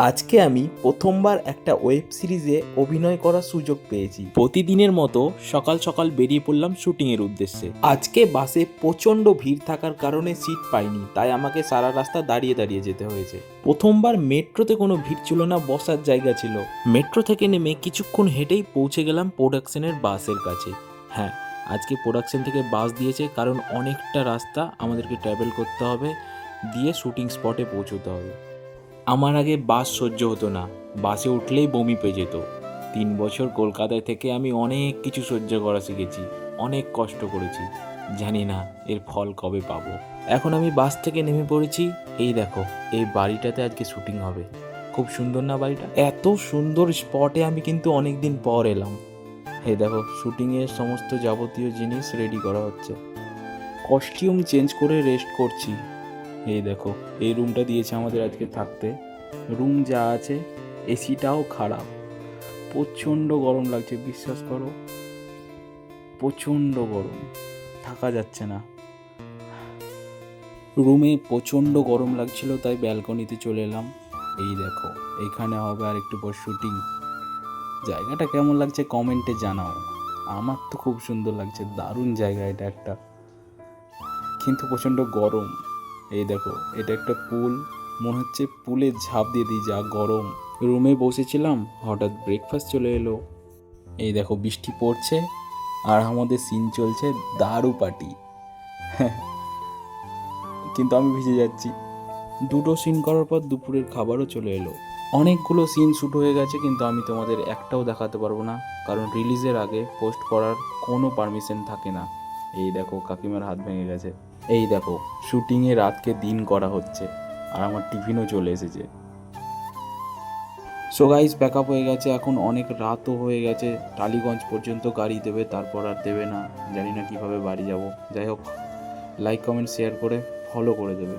আজকে আমি প্রথমবার একটা ওয়েব সিরিজে অভিনয় করার সুযোগ পেয়েছি। প্রতিদিনের মতো সকাল সকাল বেরিয়ে পড়লাম শুটিংয়ের উদ্দেশ্যে। আজকে বাসে প্রচণ্ড ভিড় থাকার কারণে সিট পাইনি, তাই আমাকে সারা রাস্তা দাঁড়িয়ে দাঁড়িয়ে যেতে হয়েছে। প্রথমবার মেট্রোতে কোনো ভিড় ছিল না, বসার জায়গা ছিল। মেট্রো থেকে নেমে কিছুক্ষণ হেঁটেই পৌঁছে গেলাম প্রোডাকশনের বাসের কাছে। হ্যাঁ, আজকে প্রোডাকশন থেকে বাস দিয়েছে, কারণ অনেকটা রাস্তা আমাদেরকে ট্রাভেল করতে হবে, দিয়ে শুটিং স্পটে পৌঁছতে হবে। আমার আগে বাস সহ্য হতো না, বাসে উঠলেই বমি পেয়ে যেত। 3 বছর কলকাতায় থেকে আমি অনেক কিছু সহ্য করা শিখেছি, অনেক কষ্ট করেছি। জানি না এর ফল কবে পাবো। এখন আমি বাস থেকে নেমে পড়েছি। এই দেখো, এই বাড়িটাতে আজকে শুটিং হবে। খুব সুন্দর না বাড়িটা? এত সুন্দর স্পটে আমি কিন্তু অনেক দিন পর এলাম। এই দেখো, শুটিংয়ের সমস্ত যাবতীয় জিনিস রেডি করা হচ্ছে। কস্টিউম চেঞ্জ করে রেস্ট করছি। এই দেখো, এই রুমটা দিয়েছে আমাদের আজকে থাকতে। রুম যা আছে, এসিটাও খারাপ। প্রচণ্ড গরম লাগছে, বিশ্বাস করো, প্রচণ্ড গরম, থাকা যাচ্ছে না। রুমে প্রচণ্ড গরম লাগছিল, তাই ব্যালকনিতে চলে এলাম। এই দেখো, এইখানে হবে আর একটু পর শুটিং। জায়গাটা কেমন লাগছে কমেন্টে জানাও। আমার তো খুব সুন্দর লাগছে, দারুণ জায়গা এটা একটা, কিন্তু প্রচণ্ড গরম। এই দেখো, এটা একটা পুল, মনে হচ্ছে পুলে ঝাঁপ দিয়ে দিই, যা গরম। রুমে বসেছিলাম, হঠাৎ ব্রেকফাস্ট চলে এলো। এই দেখো, বৃষ্টি পড়ছে আর আমাদের সিন চলছে দারু পার্টি। কিন্তু আমি ভিজে যাচ্ছি। দুটো সিন করার পর দুপুরের খাবারও চলে এলো। অনেকগুলো সিন শ্যুট হয়ে গেছে, কিন্তু আমি তোমাদের একটাও দেখাতে পারবো না, কারণ রিলিজের আগে পোস্ট করার কোনো পারমিশন থাকে না। এই দেখো, কাকিমার হাত ভেঙে গেছে। এই দেখো, শুটিংয়ে রাতকে দিন করা হচ্ছে, আর আমার টিফিনও চলে এসেছে। সো গাইস, প্যাক আপ হয়ে গেছে, এখন অনেক রাতও হয়ে গেছে। টালিগঞ্জ পর্যন্ত গাড়ি দেবে, তারপর আর দেবে না। জানি না কিভাবে বাড়ি যাব। যাই হোক, লাইক কমেন্ট শেয়ার করে ফলো করে দেবে।